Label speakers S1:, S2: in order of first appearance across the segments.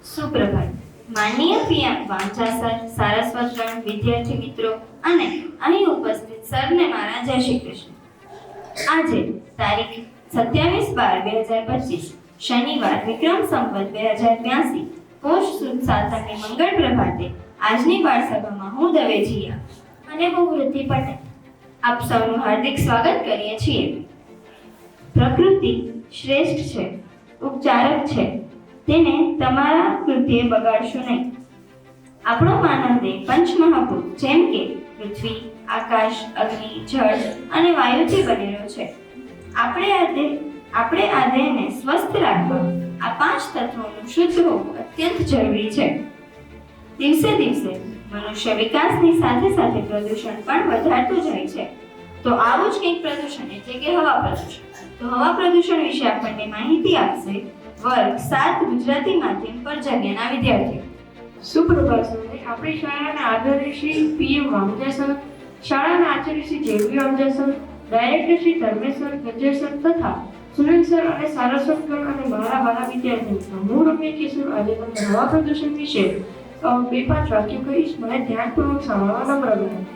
S1: સુપ્રભાત. માનનીય PM વાંચા sir, Saraswat વિદ્યાર્થી મિત્રો અને અહીં ઉપસ્થિત સરને મારા જય શ્રી કૃષ્ણ. આજે તારીખ 27/12/2025 શનિવાર વિક્રમ સંવત 2082 કોષ સુદ સાતમની મંગળ પ્રભાતે આજની બાળસભામાં હું દવે જીયા અને હું વૃદ્ધિ પટેલ આપ સૌનું હાર્દિક સ્વાગત કરીએ છીએ. પ્રકૃતિ શ્રેષ્ઠ છે, ઉપચારક છે, તેને તમારા કૃત્યે બગાડશો નહીં. આપણો માનવ દેહ પંચમહાભૂત જેમ કે પૃથ્વી, આકાશ, અગ્નિ, જળ અને વાયુથી બનેલો છે. આપણે આ દેહને સ્વસ્થ રાખવા આ પાંચ તત્વોનું શુદ્ધ હોવું અત્યંત જરૂરી છે. દિવસે દિવસે મનુષ્ય વિકાસની સાથે સાથે પ્રદૂષણ પણ વધારતું જાય છે. તો આવું જ કંઈક પ્રદૂષણ એટલે કે હવા પ્રદૂષણ. તો હવા પ્રદૂષણ વિશે આપણને માહિતી આપશે વર્ગ 7 ગુજરાતી માધ્યમ પર જગ્યાના વિદ્યાર્થીઓ.
S2: સુપ્રભાત સર. આપણી શાળાના આચાર્ય શ્રી પીએમ વામજા સર, શાળાના આચાર્ય શ્રી જેવી Vamja sir, director Shri Dharmesh sir, Gajjar sir તથા સુરેશ સર અને સારસ્વતગણ અને મારા વાલા વિદ્યાર્થી મિત્રો, હું રમ્યા કિશોર આજે તમને હવા પ્રદૂષણ વિશે 2-5 વાક્યો કહીશ. મને ધ્યાનપૂર્વક સાંભળવા નમ્ર વિનંતી.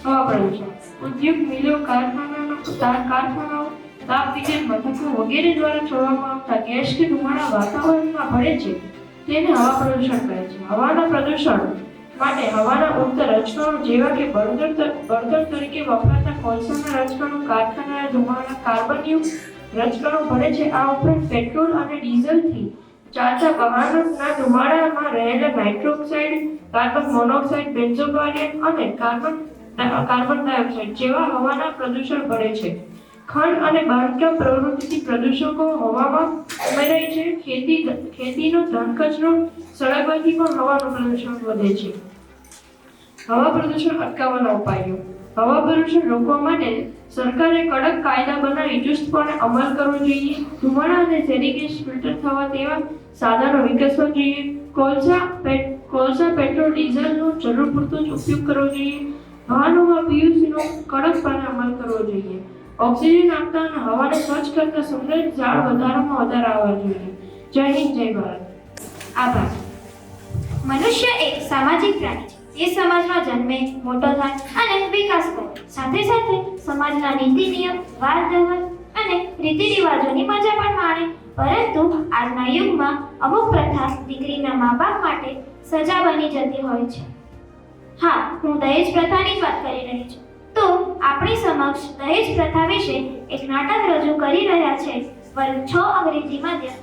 S2: હવા પ્રદૂષણ ઉદ્યોગ, મિલો, કારખાનાઓ, તાપ વિદ્યુત મથકો વગેરે દ્વારા છોડવામાં આવતા ગેસ કે ધુમાડા વાતાવરણમાં ભળે છે તેને હવા પ્રદૂષણ કહે છે. હવાના પ્રદૂષણ માટે હવાના ઉક્ત રજકણો જેવા કે બળતણ તરીકે વપરાતા કોલસાના રજકણો, કારખાનાના ધુમાડા, કાર્બનયુક્ત રજકણો ભળે છે. આ ઉપરાંત પેટ્રોલ અને ડીઝલથી ચાલતા વાહનોના ધુમાડામાં રહેલા નાઇટ્રોક્સાઇડ, કાર્બન મોનોક્સાઇડ, બેન્ઝોગાલિયન અને કાર્બન ડાયોક્સાઇડ જેવા હવાના પ્રદૂષણ ભળે છે. ખંડ અને બાંધકામ પ્રવૃત્તિથી પ્રદૂષકો હવામાં ઉમેરાય છે. ખેતીનો ધન કચરો સળગવાથી પણ હવાનું પ્રદૂષણ વધે છે. હવા પ્રદૂષણ અટકાવવાના ઉપાયો. હવા પ્રદૂષણ રોકવા માટે સરકારે કડક કાયદા બનાવી ચુસ્તપણે અમલ કરવો જોઈએ. ધુમાડા અને ઝેરી ગેસ ફિલ્ટર થવા તેવા સાધનો વિકસવા જોઈએ. કોલસા, પેટ્રોલ, ડીઝલનો જરૂર પૂરતો જ ઉપયોગ કરવો જોઈએ. વાહનોમાં પીયુસીનો કડકપણે અમલ કરવો જોઈએ. ઓક્સિજન આપતા અને હવાને સ્વચ્છ કરતા સુંદર ઝાડ વધારામાં વધારા આવવા જોઈએ. જય હિન્દ, જય ભારત.
S1: આભાર. મનુષ્ય એક સામાજિક પ્રાણી છે. એ સમાજમાં જન્મે, મોટો થાય અને વિકાસ કરે. સાથે સાથે સમાજના નીતિ નિયમ, વાર તહેવાર અને રીતિ રિવાજોની મજા પણ માણે. પરંતુ આજના યુગમાં અમુક પ્રથા દીકરીના મા બાપ માટે સજા બની જતી હોય છે. હા, હું દહેજ પ્રથાની જ વાત કરી રહી છું. તો આપણી સમક્ષ દહેજ પ્રથા વિશે એક નાટક રજૂ કરી રહ્યા છે વર્ગ 6 અંગ્રેજી માધ્યમ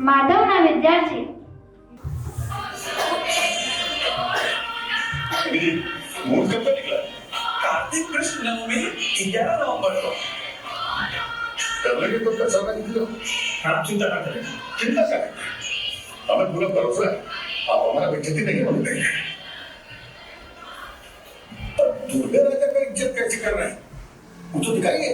S1: માધવના વિદ્યાર્થી.
S3: मूड कब तक निकला? कार्तिक कृष्ण नवमी 11 नवंबर को। तो कैसा का निकलो? आप चिंता ना करें। चिंता करें? हमें पूरा भरोसा है। आप हमारा बेइज्जती नहीं होने देंगे। पर दूल्हे राजा का इज्जत कैसे कर रहे हैं? वो तो दिखाइए।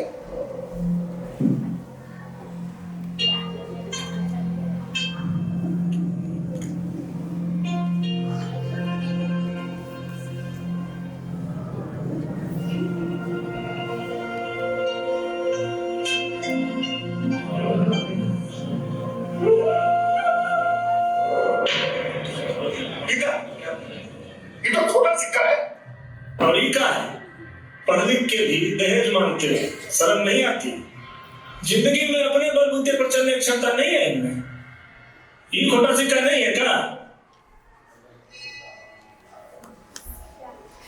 S3: ये तो छोटा सिक्का है और ये का है। पढ़ लिख के भी दहेज मांगते हैं, शर्म नहीं आती? जिंदगी में अपने बलबूते पर चलने की क्षमता नहीं है इनमें। ये छोटा सिक्का नहीं है क्या?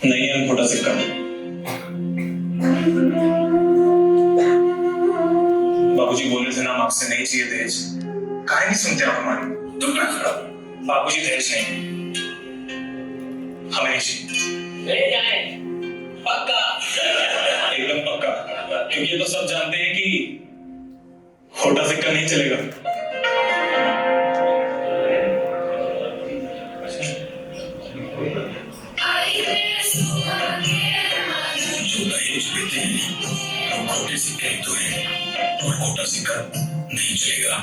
S3: नहीं है छोटा सिक्का। बाबूजी बोले थे ना आपसे नहीं चाहिए दहेज। काहे नहीं सुनते आप हमारी? तुम क्या करो? बाबूजी दहेज नहीं, हमें नहीं चाहिए। ले जाए पक्का। एकदम पक्का, क्योंकि ये तो सब जानते हैं कि खोटा सिक्का नहीं चलेगा। जो दहेज लेते हैं वो खोटे सिक्के ही तो हैं, और खोटा सिक्का नहीं चलेगा।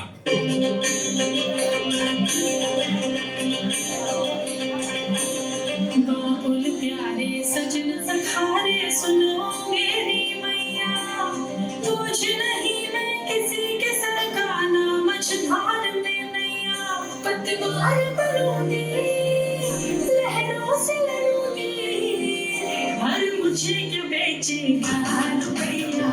S4: प्यारे सजन सखारे सुनो मेरी मैया, तुझ नहीं मैं किसी के सर का नाम मझधार में नैया। पत पार करूंगी, लहरों से लड़ूंगी। हर मुझे क्यों बेचेगा रुपया,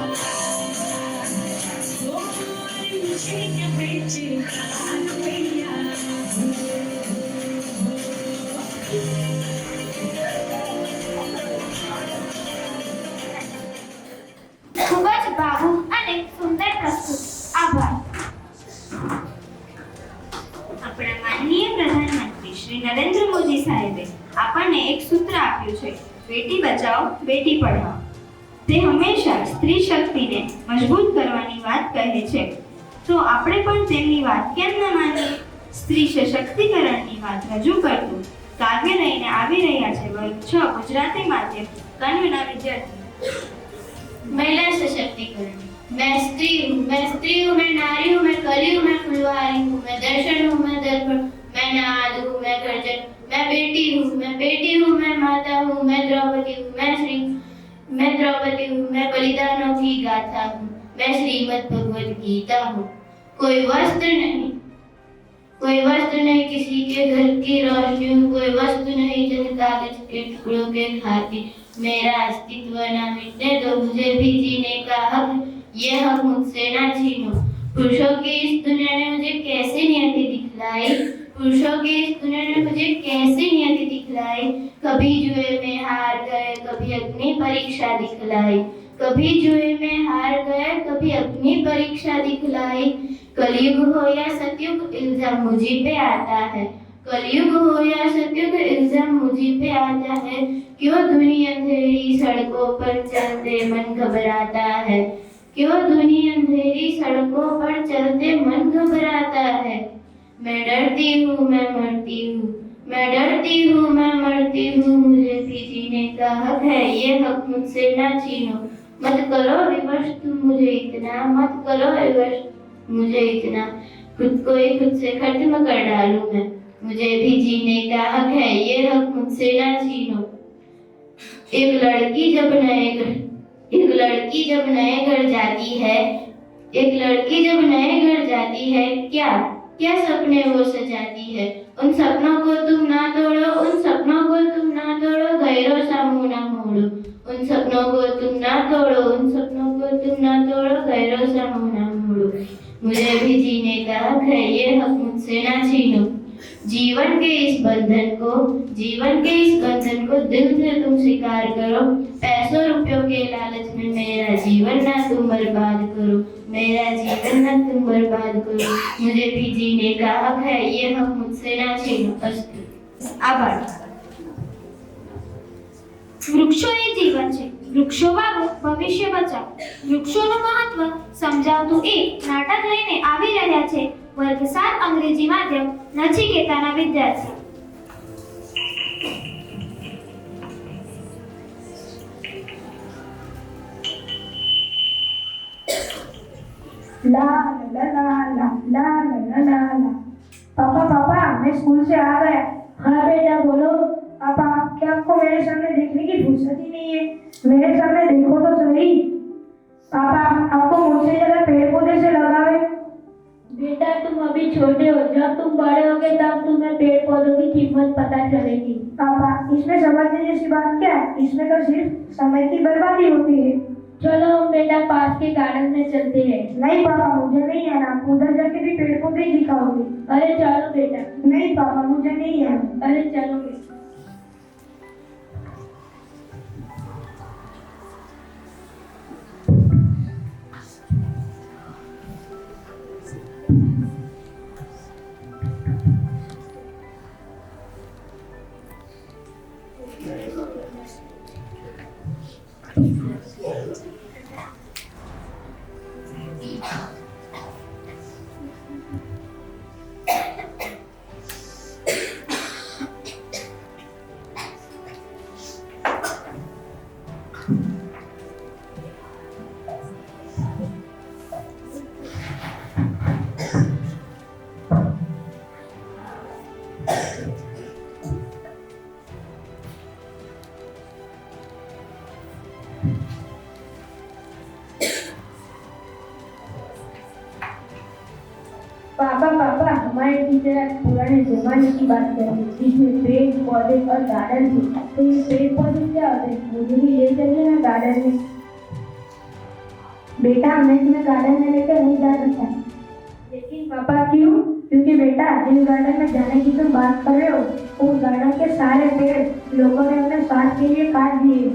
S4: ओ हर मुझे क्यों बेचेगा रुपया।
S1: ખૂબ જ ભાવુક અને સુંદર પ્રસ્તુત. આભાર. આપણા માનનીય પ્રધાનમંત્રી શ્રી નરેન્દ્ર મોદી સાહેબે આપણને એક સૂત્ર આપ્યું છે, બેટી બચાવો બેટી પઢાઓ. તે હંમેશા સ્ત્રી શક્તિને મજબૂત કરવાની વાત કહે છે, તો આપણે પણ તેમની વાત કેમ ન માનીએ? સ્ત્રી સશક્તિકરણની વાત રજૂ કરતું કાવ્ય લઈને આવી રહ્યા છે વર્ગ 6 ગુજરાતી માધ્યમ કન્વના વિદ્યાર્થી.
S5: महिला सशक्तिकरण। मैं स्त्री हूँ, मैं नारी हूँ, मैं कली हूँ, मैं फुलवारी हूँ, मैं दर्शन हूँ, मैं दर्पण, मैं नाद हूँ, मैं गर्जन, मैं बेटी हूँ, मैं माता हूँ, मैं द्रौपदी हूँ, मैं द्रौपदी हूँ, मैं बलिदानों की गाथा हूँ, मैं श्रीमद् भगवद गीता हूँ। कोई वस्त्र नहीं किसी के घर की रोशनी हूँ, कोई वस्तु नहीं जिन कागज के टुकड़ों के खातिर। मेरा अस्तित्व न मिटने दो, मुझे भी जीने का हक, ये हक मुझसे ना छीनो। पुरुषों की इस दुनिया ने मुझे कैसे नियति दिखलाई, कभी जुए में हार गए, कभी अग्नि परीक्षा दिखलाई, कभी अग्नि परीक्षा दिखलाई। कलयुग हो या सतयुग इल्जाम मुझी पे आता है, क्यों दुनिया अंधेरी सड़कों पर चलते मन घबराता है, मैं डरती हूँ मैं मरती हूँ, मुझे भी जीने का हक है, ये हक मुझसे ना छीनो। मत करो विवश तुम मुझे इतना, खुद को ही खुद से खत्म कर डालूं मैं, मुझे भी जीने का हक है, ये हक मुझसे ना छीनो। एक लड़की जब नए घर जाती है, क्या सपने वो सजाती है। उन सपनों को तुम ना तोड़ो, गैरों सा मुंह ना मोड़ो। उन सपनों को तुम ना तोड़ो, गैरों सा मुंह ना मोड़ो। मुझे भी जीने का हक है, ये हक मुझसे ना छीनो। जीवन के इस बंधन को दिल से तुम स्वीकार करो। पैसों रुपयों के लालच में मेरा जीवन ना तुम बर्बाद करो, मुझे भी जीने का हक है, ये हक मुझसे ना छीनो।
S1: આભાર. વૃક્ષો એ જીવન છે, વૃક્ષો વાવો ભવિષ્ય બચાવો. વૃક્ષોનું મહત્વ સમજાવતું એક નાટક લઈને આવી રહ્યા છે વર્ગ 7 અંગ્રેજી માધ્યમ નચિકેતાના વિદ્યાર્થી.
S6: ला ला ला ला ला ला ला ला। पापा मैं स्कूल से आ गया। हाँ बेटा बोलो। पापा क्या आपको मेरे सामने देखने की फुर्सत ही नहीं है? मेरे सामने देखो तो सही। पापा आपको मुझसे ज्यादा पेड़ पौधे से लगाव है। बेटा तुम अभी छोटे हो, जब तुम बड़े होगे तब तुम्हें पेड़ पौधों की कीमत पता चलेगी। पापा इसमें समझने जैसी बात क्या है? इसमें तो सिर्फ समय की बर्बादी होती है। चलो हम बेटा पास के गार्डन में चलते हैं। नहीं पापा मुझे नहीं आना, उधर जाके भी पेड़ पौधे ही दिखाओगे। अरे चलो बेटा। नहीं पापा मुझे नहीं आना। अरे चलो बेटा। हमारे टीचर पुराने जमाने की बात करेंगे जिसमें पेड़ पौधे और गार्डन थे। तो ये पेड़ पौधे क्या होते हैं? मुझे भी ले चलिए ना गार्डन में। बेटा मैं तुम्हें गार्डन में लेकर नहीं जा सकता। लेकिन पापा क्यों? क्योंकि बेटा जिस गार्डन में जाने की तुम बात कर रहे हो उस गार्डन के सारे पेड़ लोगों ने अपने स्वार्थ के लिए काट दिए।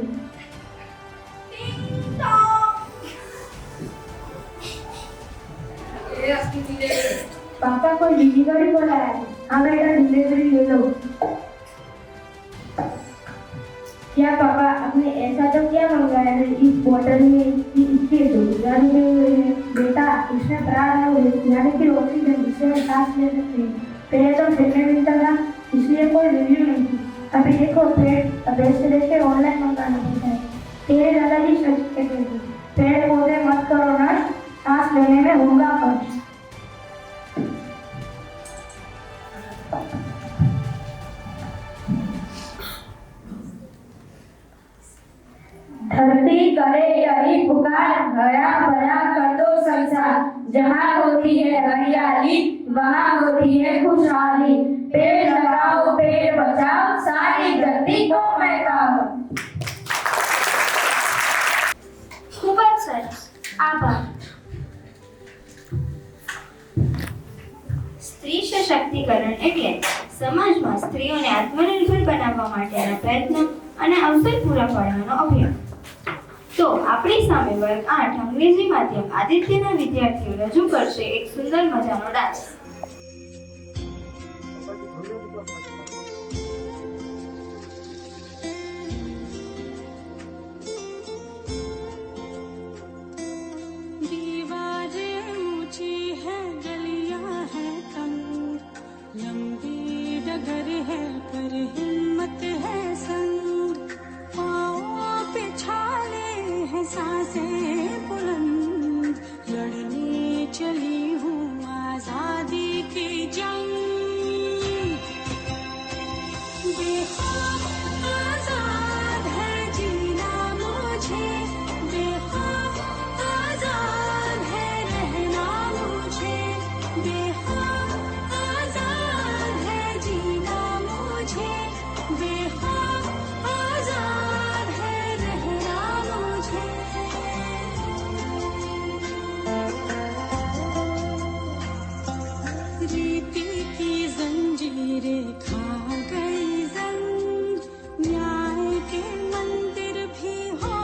S6: पापा कोई डिलीवरी बोला है। हाँ बेटा डिलीवरी ले लो। क्या पापा आपने ऐसा तो क्या मंगाया है इस बोतल में कि इसके 2000 रुपये हुए हैं? बेटा इसमें प्राण है यानी कि ऑक्सीजन जिससे हम सांस ले सकते हैं। पहले तो फ्री में मिलता था इसलिए कोई रिव्यू नहीं थी। अभी देखो अब ऐसे लेके ऑनलाइन मंगाना पड़ता है। तेरे दादाजी सच कहते थे पेड़ पौधे मत करो नष्ट, सांस लेने में होगा कष्ट। धरती करे यही पुकार, हरा भरा कर दो संसार। जहाँ होती है हरियाली वहाँ होती है खुशहाली। पेड़ लगाओ पेड़ बचाओ सारी धरती को महकाओ।
S1: ખૂબ જ સરસ. આભાર. સ્ત્રી સશક્તિકરણ એટલે સમાજમાં સ્ત્રીઓને આત્મનિર્ભર બનાવવા માટેના પ્રયત્નો અને અવસર પૂરા પાડવાનો અભિયાન. તો આપણી સામે વર્ગ 8 અંગ્રેજી માધ્યમ આદિત્યના વિદ્યાર્થીઓ રજૂ કરશે એક સુંદર મજાનો ડાન્સ.
S4: दीवारें ऊंची है गलियां है तंग, लंबी डगर है पर हिम्मत है संग। पाँव पे छाले हैं सांसें बुलंद, लड़ने चली हूँ आजादी की जंग। बेखौफ आजाद है जीना मुझे, बेखौफ आजाद है रहना मुझे, बेखौफ आजाद है जीना मुझे, बेखौफ आजाद है रहना मुझे। रीति की जंजीरें खा गई जंग, न्याय के मंदिर भी हो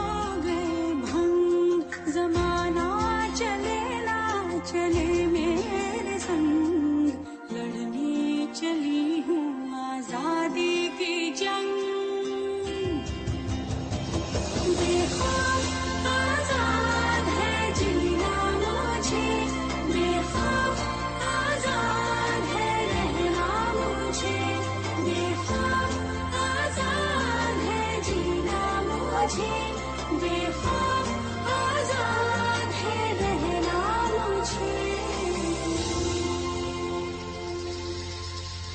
S4: गए भंग। जमाना चले ना चले मेरे संग, लड़ने चली हूँ आजादी की जंग। बेखौफ आजाद है जीना मुझे, बेखौफ आजाद है रहना मुझे, बेखौफ आजाद है जीना मुझे, बेखौफ आजाद है रहना मुझे।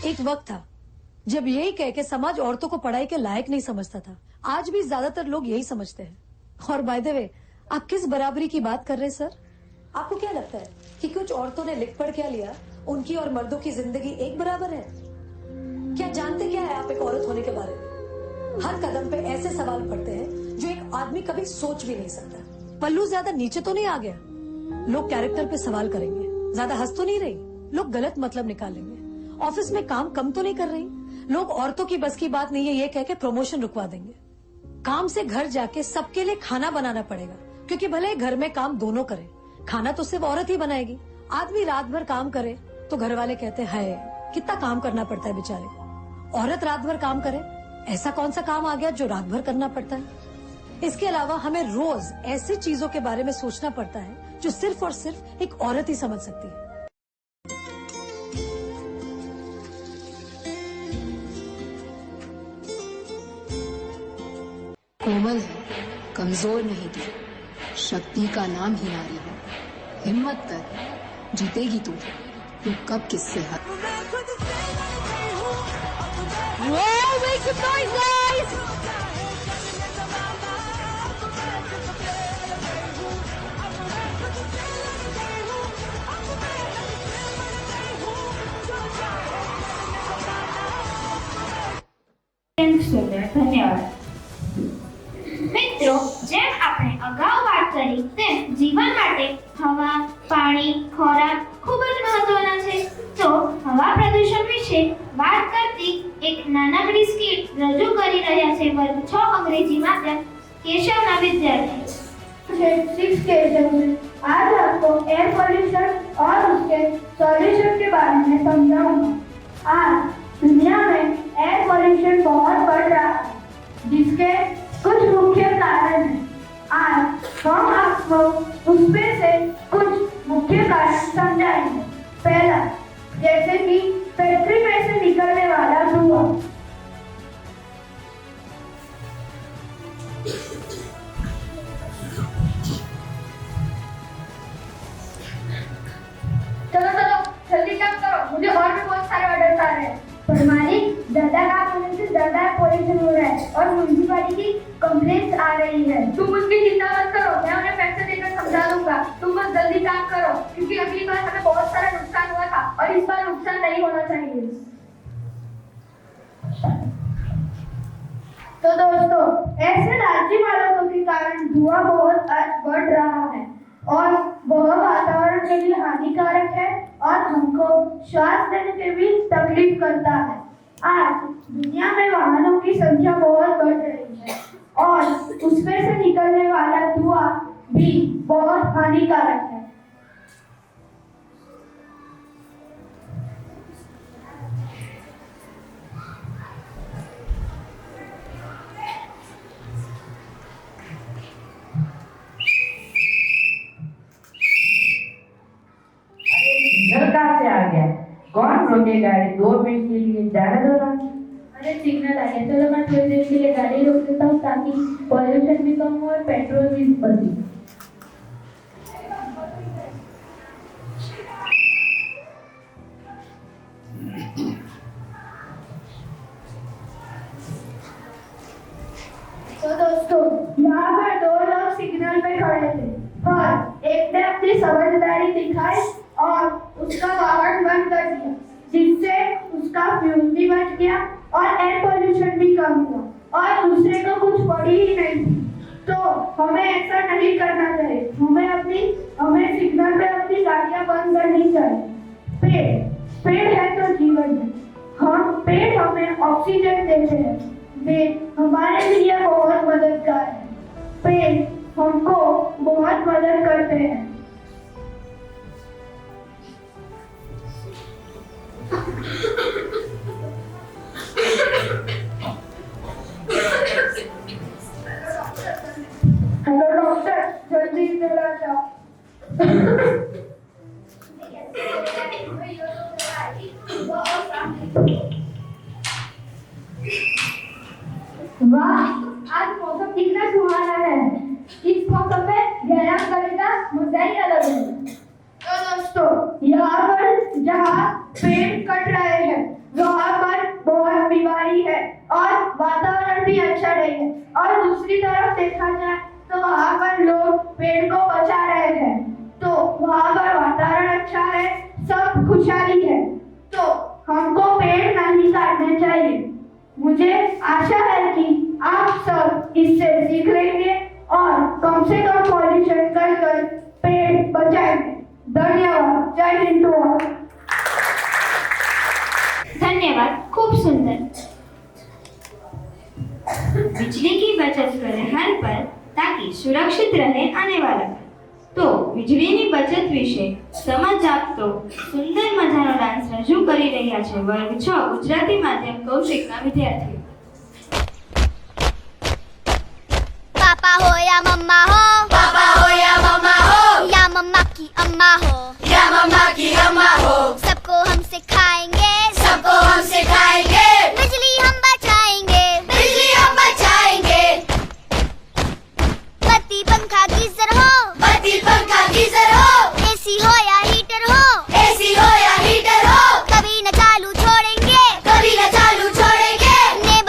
S7: एक वक्त था जब यही कह के समाज औरतों को पढ़ाई के लायक नहीं समझता था। आज भी ज्यादातर लोग यही समझते हैं। और बाय द वे, आप किस बराबरी की बात कर रहे हैं सर? आपको क्या लगता है कि कुछ औरतों ने लिख पढ़ क्या लिया, उनकी और मर्दों की जिंदगी एक बराबर है? क्या जानते क्या है आप एक औरत होने के बारे में? हर कदम पे ऐसे सवाल पड़ते हैं जो एक आदमी कभी सोच भी नहीं सकता। पल्लू ज्यादा नीचे तो नहीं आ गया? लोग कैरेक्टर पे सवाल करेंगे। ज्यादा हंस तो नहीं रही? लोग गलत मतलब निकालेंगे। ऑफिस में काम कम तो नहीं कर रही? लोग औरतों की बस की बात नहीं है ये कह के प्रमोशन रुकवा देंगे। काम से घर जाके सबके लिए खाना बनाना पड़ेगा, क्योंकि भले घर में काम दोनों करें, खाना तो सिर्फ औरत ही बनाएगी। आदमी रात भर काम करे तो घर वाले कहते हैं कितना काम करना पड़ता है बेचारे को। औरत रात भर काम करे, ऐसा कौन सा काम आ गया जो रात भर करना पड़ता है? इसके अलावा हमें रोज ऐसी चीजों के बारे में सोचना पड़ता है जो सिर्फ और सिर्फ एक औरत ही समझ सकती है।
S8: कोमल है, कमजोर नहीं तू, शक्ति का नाम ही नारी है। हिम्मत कर, जीतेगी तू कब किससे हार।
S7: Make some noise, guys!
S1: સુંદર, ધન્યવાદ. મિત્રો, જેમ આપણે અગાઉ વાત કરી તેમ જીવન માટે હવા, પાણી, ખોરાક ખૂબ જ મહત્વના છે. તો હવા પ્રદૂષણ વિશે વાત કરતી એક નાનકડી સ્કીટ રજૂ કરી રહ્યા છે વર્ગ 6 અંગ્રેજી માધ્યમ કેશવના વિદ્યાર્થીઓ.
S6: 6 के में आज आपको एयर पॉल्यूशन और उसके सॉल्यूशन के बारे में समझाऊंगा. आज दुनिया में एयर पॉल्यूशन बहुत बढ़ रहा है, जिसके कुछ मुख्य कारण हैं. आज हम आपको उसमें से कुछ मुख्य कारण समझाएंगे. पहला, जैसे कि फैक्ट्री में से निकलने वाला धुआं. चलो जल्दी काम करो, मुझे और भी बहुत सारे ऑर्डर आ रहे हैं. पर मालिक, ज्यादा काम होने से ज्यादा पॉल्यूशन हो रहा है और म्यूनिसिपैलिटी की कंप्लेंट्स आ रही है. तुम उसकी चिंता मत करो, मैं उन्हें पैसे देकर समझा दूंगा. तुम बस जल्दी काम करो, क्योंकि अगली बार हमें बहुत सारा नुकसान हुआ था और इस बार नुकसान नहीं होना चाहिए. तो दोस्तों, ऐसे राज्य वालों के कारण धुआं बहुत आज बढ़ रहा है और वह वातावरण के लिए हानिकारक है और हमको श्वास लेने में भी तकलीफ करता है. आज दुनिया में वाहनों की संख्या बहुत बढ़ रही है और उसमें से निकलने वाला धुआं भी बहुत हानिकारक है.
S2: घर कहाँ से आ गया? कौन रोकेगा गाड़ी? 2 मिनट के लिए ज्यादा दो ना.
S6: अरे सिग्नल आ गया, चलो मैं थोड़ी देर के लिए गाड़ी रोक देता हूँ ताकि पॉल्यूशन भी कम हो और पेट्रोल भी बचे. तो दोस्तों, यहाँ पर 2 लोग सिग्नल पे खड़े थे और एक ने अपनी समझदारी दिखाई और उसका वाहन बंद कर दिया, जिससे उसका फ्यूल भी बच गया और एयर पोल्यूशन भी कम हुआ और दूसरे को कुछ पड़ी ही नहीं थी. तो हमें ऐसा नहीं करना चाहिए. हमें सिग्नल पे अपनी गाड़ियां बंद करनी चाहिए. पेड़ है तो जीवन है. पेड़ हमें ऑक्सीजन देते हैं. वे हमारे लिए बहुत मददगार है. पेड़ हमको बहुत मदद करते हैं. हेलो डॉक्टर, जल्दी इधर आ जाओ. वाह, आज मौसम कितना सुहाना है. इस मौसम में व्यायाम करने का मजा ही अलग है. तो दोस्तों, यहाँ पर जहाँ पेड़ कट रहे हैं वहाँ पर बहुत बीमारी है और वातावरण भी अच्छा नहीं है. और दूसरी तरफ देखा जाए तो वहाँ पर लोग पेड़ को बचा रहे हैं. तो वहाँ पर वातावरण अच्छा है, सब खुशहाली है. तो हमको पेड़ नहीं काटने चाहिए. मुझे आशा है कि आप सब इससे सीख लेंगे और कम से कम पॉल्यूशन कर पेड़ बचाएंगे. धन्यवाद. जय हिंद.
S1: धन्यवाद, खूब सुंदर. बिजली की बचत करें हर पल ताकि सुरक्षित रहे आने वाला पल. तो વીજળીની બચત વિશે સમજ આપતો સુંદર મજાનો ડાન્સ રજૂ કરી રહ્યા છે વર્ગ 6 ગુજરાતી માધ્યમ કૌશિકના વિદ્યાર્થીઓ.
S9: पापा हो या मम्मा हो,
S4: पापा हो या मम्मा हो,
S9: या मम्मा की अम्मा हो,
S4: या मम्मा की अम्मा हो,
S9: सबको हम सिखाएंगे,
S4: सबको हम सिखाएंगे,
S9: बिजली हम बचाएंगे,
S4: बिजली हम बचाएंगे.
S9: बत्ती पंखा गीजर हो,
S4: बत्ती पंखा गीजर हो,
S9: एसी हो या हीटर हो,
S4: एसी हो या हीटर हो,
S9: कभी न चालू छोड़ेंगे,
S4: कभी न चालू छोड़ेंगे.
S9: ने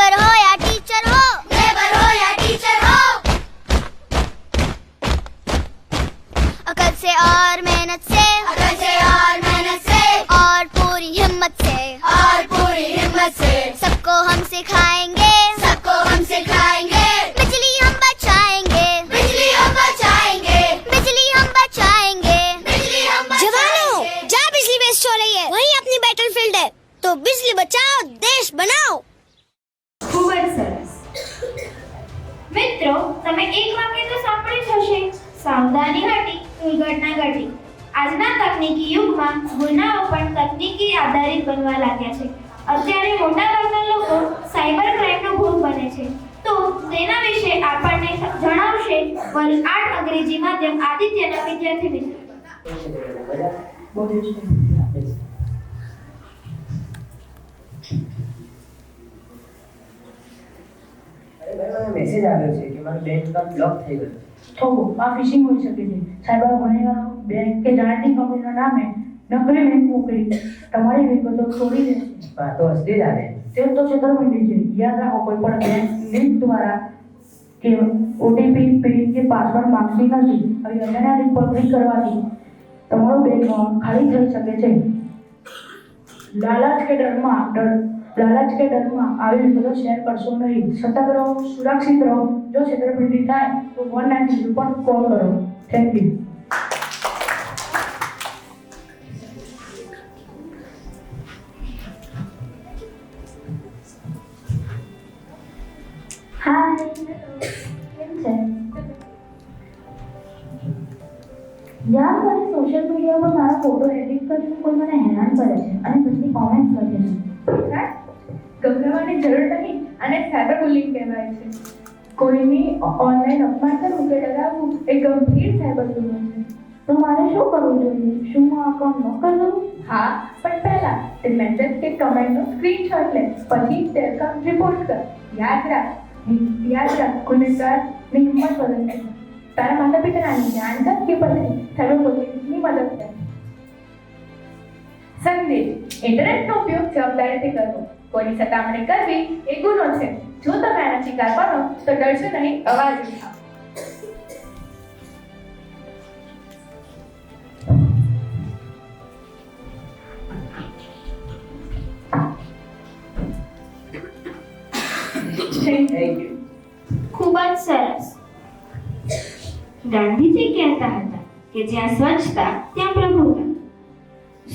S1: તમે એક વાક્ય તો સાંભળ્યું જ હશે, સાવધાની હટી દુર્ઘટના ઘટી. આજના તકનીકી યુગમાં ગુનાઓ પણ તકનીકી આધારિત બનવા લાગ્યા છે. અત્યારે મોટાભાગના લોકો સાયબર ક્રાઇમનો ભોગ બને છે. તો તેના વિશે આપણને જણાવશે વર્ગ 8 અંગ્રેજી માધ્યમ આદિત્યના વિદ્યાર્થી મિત્ર.
S10: મેસેજ આવ્યો છે કે મારું બેંક એકાઉન્ટ બ્લોક થઈ ગયું.
S6: થોભો આ ફિશિંગ હોઈ શકે છે. સાયબર ગુનેગારો બેંક કે જાણીતી કંપનીના નામે નકલી લિંક મોકલી તમારી વિગતો ચોરી લેશે.
S10: આ તો અસલી જ આવે.
S6: તે તો છેતરપિંડી છે. યાદ રાખો, કોઈ પણ બેંક લિંક દ્વારા કે ઓટીપી પિન કે પાસવર્ડ માંગતી નથી. હવે અન્યના લિંક પર ક્લિક કરવાથી તમારું બેંક એકાઉન્ટ ખાલી થઈ શકે છે. લાલચ કે ડરમાં આવી વિગતો શેર કરશો નહીં. સતર્ક રહો, સુરક્ષિત રહો. જો છેતરપિંડી થાય તો 190 પર કોલ કરો. Thank you. હાય, કેમ છે? યાર, મને સોશિયલ મીડિયા પર મારા ફોટો એડિટ કરીને કોઈ મને હેરાન કરે છે અને પછી કોમેન્ટ લખે છે.
S11: ગભરાવાની જરૂર નહીં, અને સાયબર બુલિંગ કહેવાય છે. કોઈની ઓનલાઈન અપમાન કરવું કે ડરાવવું એ ગંભીર સાયબર ગુનો છે.
S6: તો મારે શું કરવું જોઈએ? શું હું અકાઉન્ટ ન કરું?
S11: હા, પણ પહેલા તે મેસેજ કે કમેન્ટનો સ્ક્રીનશોટ લે, પછી તે અકાઉન્ટ રિપોર્ટ કર. યાદ રાખ, ગુનેગારની હિંમત વધે છે. તારા માતા પિતાની જાણ કર કે પછી સાયબર પોલીસની મદદ કર. સંદેશ: ઇન્ટરનેટનો ઉપયોગ જવાબદારીથી કરવો. કોઈની સતામણી કરવી એ ગુનો છે. જો તમે આનો શિકાર બનો તો ડરશો નહીં, અવાજ ઉઠાવો.
S1: ખૂબ જ સરસ. ગાંધીજી કહેતા હતા કે જ્યાં સ્વચ્છતા ત્યાં પ્રભુતા.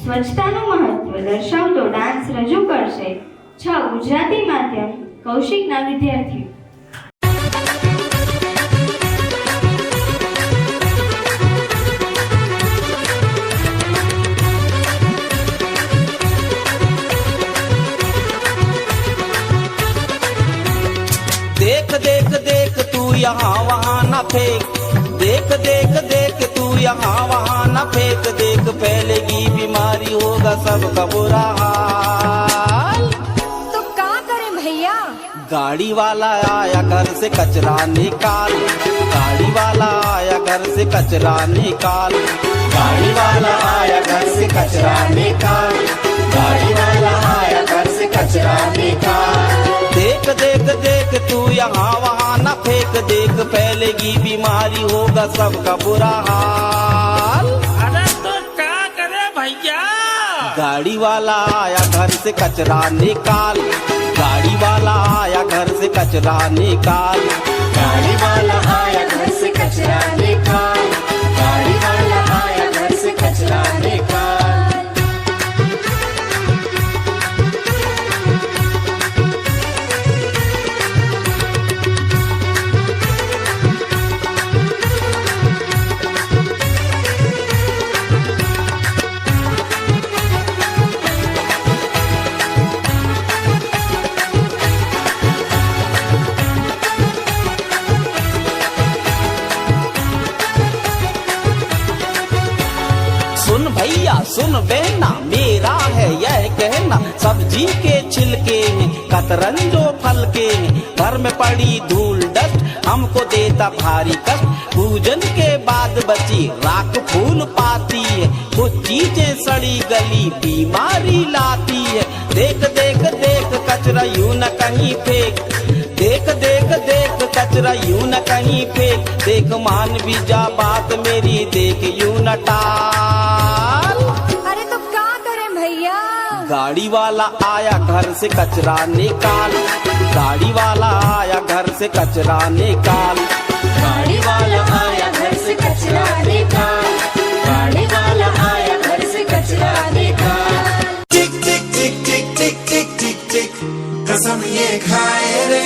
S1: સ્વચ્છતાનું મહત્વ દર્શાવતો ડાન્સ રજૂ કરશે 6 ગુજરાતી માધ્યમ કૌશિકના વિદ્યાર્થીઓ.
S12: देख देख देख तू यहाँ वहाँ न फेंक, देख देख देख तू यहाँ वहाँ न फेंक, देख फैलेगी बीमारी होगा सबका बुरा हाल.
S8: तो क्या करें भैया?
S12: गाड़ी वाला आया घर से कचरा निकाल, गाड़ी वाला आया घर से कचरा निकाल, गाड़ी वाला आया घर से कचरा निकाल, गाड़ी वाला आया घर से कचरा निकाल. देख देख देख तू यहाँ वहाँ न फेंक, देख फैलेगी बीमारी होगा सबका बुरा हाल.
S13: अरे तो क्या करे भैया?
S12: गाड़ी वाला आया घर से कचरा निकाल, गाड़ी वाला आया घर से कचरा निकाल, गाड़ी वाला आया घर से कचरा निकाल, गाड़ी वाला आया घर से कचरा निकाल. सुन भैया सुन बहना, मेरा है यह कहना, सब्जी के छिलके हैं कतरंजो फल के हैं, घर में पड़ी धूल डस्ट हमको देता भारी कष्ट, पूजन के बाद बची राख फूल पाती है, कुछ चीजें सड़ी गली बीमारी लाती है. देख देख देख कचरा यूं न कहीं फेंक, देख देख देख कचरा यूं न कहीं फेंक, देख मान भी जा बात मेरी, देख यूं न टाल.
S8: अरे तो क्या करें भैया?
S12: गाड़ी वाला आया घर से कचरा निकाल, गाड़ी वाला आया घर से कचरा निकाल, गाड़ी वाला आया घर से कचरा निकाल, गाड़ी वाला आया घर से कचरा निकाल.
S14: टिक टिक टिक टिक टिक टिक टिक टिक कसम ये खाए रे,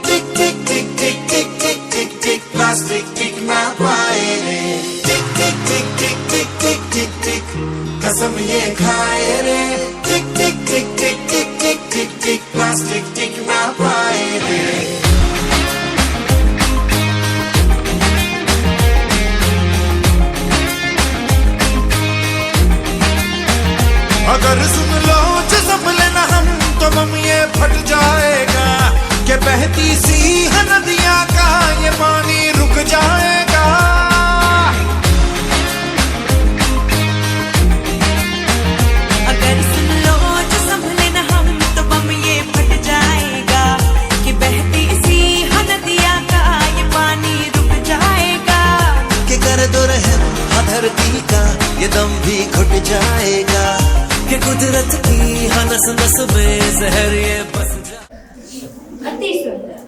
S14: टिक टिक टिक टिक टिक टिक टिक टिक अगर सुन लो जो संभले ना हम तो बम ये फट जाएगा कि बहती सी है नदियां का ये पानी रुक जाएगा।
S4: अगर सुन लो जो संभले ना हम तो बम ये फट जाएगा कि बहती सी है नदियां का ये पानी रुक जाएगा।
S14: कि कर दो रहम धरती का ये दम भी घुट जाएगा कि कुदरत की हनस नस में जहर ये बस
S1: अति सुंदर।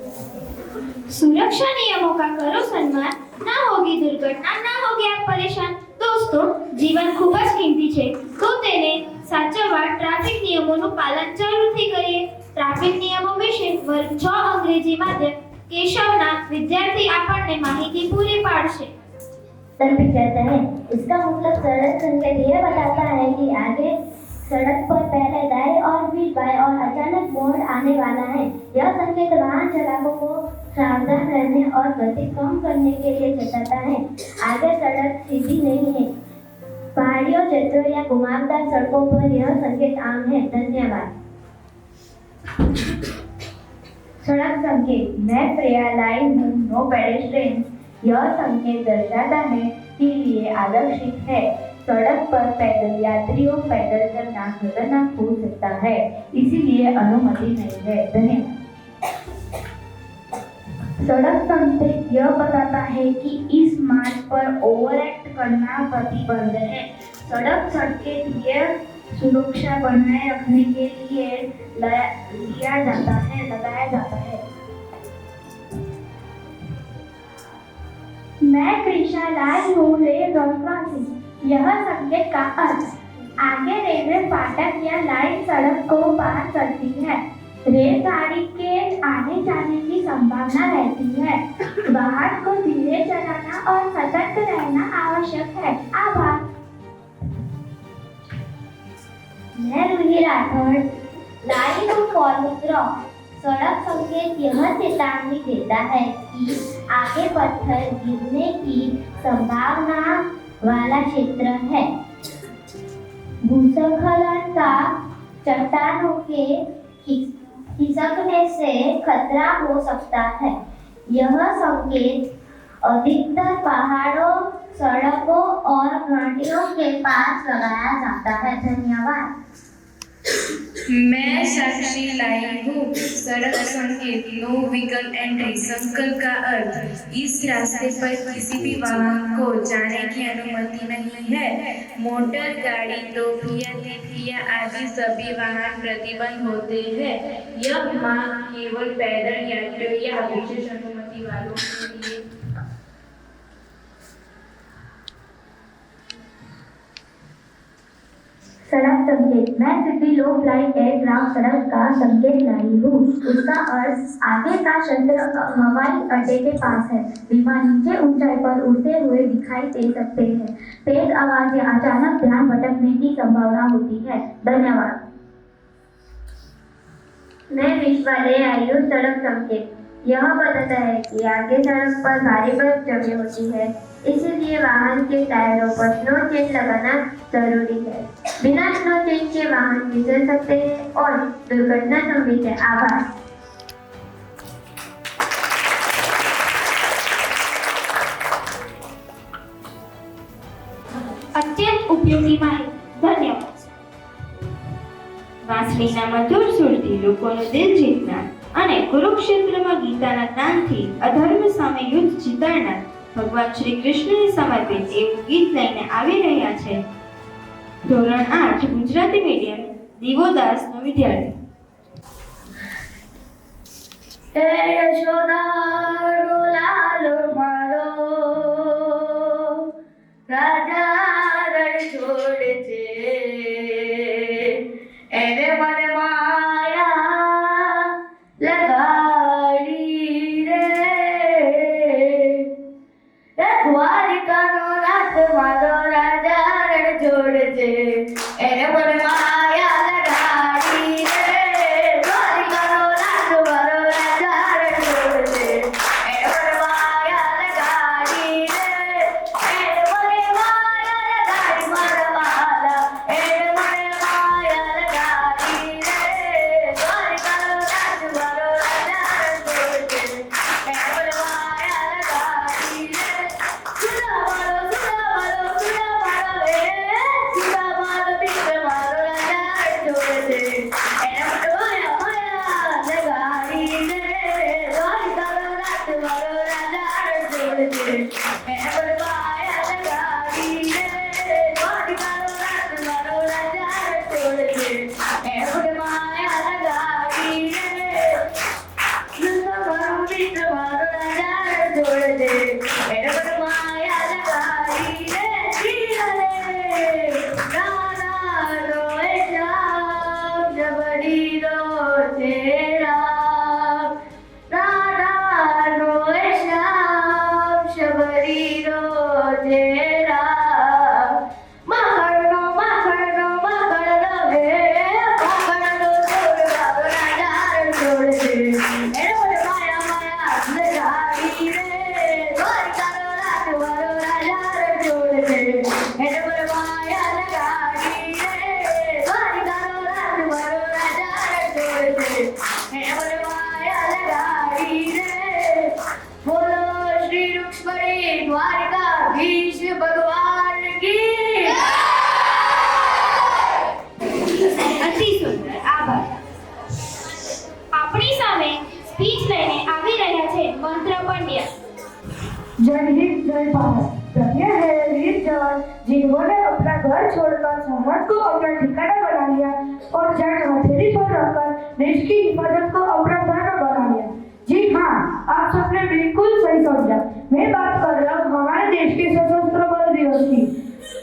S1: सुरक्षा नियमों का करो सम्मान, ना होगी दुर्घटना, ना होगी आप परेशान। दोस्तों, જીવન ખૂબ જ કિંમતી છે તો તેને સાચવવા ટ્રાફિક નિયમોનું પાલન જરૂરથી કરીએ। ટ્રાફિક નિયમો વિશે વર્ગ 6 અંગ્રેજી માધ્યમ કેશવના વિદ્યાર્થી આપણને માહિતી પૂરી પાડશે।
S15: ट्रैफिक कहते हैं, इसका मतलब सड़क संकेत यह बताता है कि आगे सड़क पर पहले दाएं और फिर बाएं और अचानक मोड़ आने वाला है। यह संकेत वाहन चालकों को सावधान रहने और गति कम करने के लिए चेताता है। आगे सड़क सीधी नहीं है, पहाड़ियों, क्षेत्रों या घुमावदार सड़कों पर यह संकेत आम है। धन्यवाद। सड़क संकेत, मैं प्रिया लाइन हूँ, नो पेडेस्ट्रियन। यह संकेत दर्शाता है कि ये आरक्षित है। सड़क पर पैदल यात्रियों पैदल चलना खतरनाक हो सकता है, इसीलिए अनुमति नहीं है। धन्यवाद। सड़क संकेत यह बताता है कि इस मार्ग पर ओवरएक्ट करना प्रतिबंध है। सड़क संकेत यह सुरक्षा बनाए रखने के लिए लगाया जाता है। मैं कृष्णा लाल हूँ, यह संकेत का अर्थ, आगे रेलवे फाटक या लाइन सड़क को पार करती है। रेलगाड़ी के आने जाने की संभावना रहती है। वाहन को धीरे चलाना और सतर्क रहना आवश्यक है। आभार। मैं रूही राठौड़, लाइन फॉलो। सड़क संकेत यह चेतावनी देता है कि आगे पत्थर गिरने की संभावना वाला क्षेत्र है। भूस्खलन का चट्टानों के खिसकने से खतरा हो सकता है। यह संकेत अधिकतर पहाड़ों, सड़कों और घाटियों के पास लगाया जाता है। धन्यवाद।
S11: मैं साक्षी लाई हूँ। सड़क संकेत नो व्हीकल एंट्री संकल्प का अर्थ, इस रास्ते पर किसी भी वाहन को जाने की अनुमति नहीं है। मोटर गाड़ी, टोपिया, तिथिया आदि सभी वाहन प्रतिबंध होते हैं। यह मार्ग केवल पैदल यात्रियों या विशेष अनुमति वालों के लिए।
S15: सड़क संकेत, मैं सिटी लो फ्लाइट एयरक्राफ्ट सड़क का संकेत लाई हूँ। उसका अर्थ आगे का क्षेत्र हवाई अड्डे के पास है। विमान नीचे ऊंचाई पर उड़ते हुए दिखाई दे सकते हैं। तेज आवाज या अचानक ध्यान भटकने की संभावना होती है। धन्यवाद। मैं विश्वालय आई हूँ। सड़क संकेत यह बताता है कि आगे सड़क पर भारी बर्फ जमी होती है, इसीलिए वाहन के टायरों पर स्नो चेन लगाना जरूरी है। बिना स्नो चेन के वाहन फिसल सकते हैं और दुर्घटना संभवित है। आभार।
S1: અત્યંત ઉપયોગી માહિતી, ધન્યવાદ।
S2: વાંસળીના મધુર સુરથી લોકોનું દિલ જીતનાર અને કુરુક્ષેત્રમાં ગીતાના દાનથી અધર્મ સામે યુદ્ધ જીતાડનાર ભગવાન શ્રી કૃષ્ણને સમર્પિત એવું ગીત લઈને આવી રહ્યા છે ધોરણ 8 ગુજરાતી મીડિયમ દીવોદાસનો વિદ્યાર્થી।
S6: રાજા રણ છોડે છે એને મને માયા લગાડી રે દ્વારિકાનો નાથ મારો રાજા રણ છોડે છે એને મને માયા લગાડી રે દ્વારિકાનો નાથ મારો રાજા રણ છોડે છે दे बनवाया लगारी रे द्वारिका रात मारो नजार छोड़ दे बनवाया लगारी रे बीच मारो नजार छोड़ दे बनवाया लगारी रे राना रोए श्याम जबड़ी रो तेरा राना रोए श्याम शबरी रो तेरा माखड़ रो हे माखड़ रो छोड़ बाबा नजार छोड़ दे माया माया नजारी रे द्वारिका रात मारो नजार छोड़ दे माया लगारी रे द्वारिका रात मारो नजार छोड़ दे माया लगारी रे बोलो श्री रुक्ष्मणी द्वारिकाधीश भगवान की
S1: અતિ સુંદર આભાર. આપણી સામે સ્પીચ લઈને આવી રહ્યા છે મંત્ર પંડ્યા.
S6: जय हिंद जय भारत। धन्य है वीर जवान जिन्होंने अपना घर छोड़कर सरहद को अपना ठिकाना बना लिया और जंग हथेली पर रखकर देश की हिफाजत को अपना धर्म बना लिया। जी हाँ, आप सबने बिल्कुल सही समझा। मैं बात कर रहा हूँ हमारे देश के सशस्त्र बल दिवस की।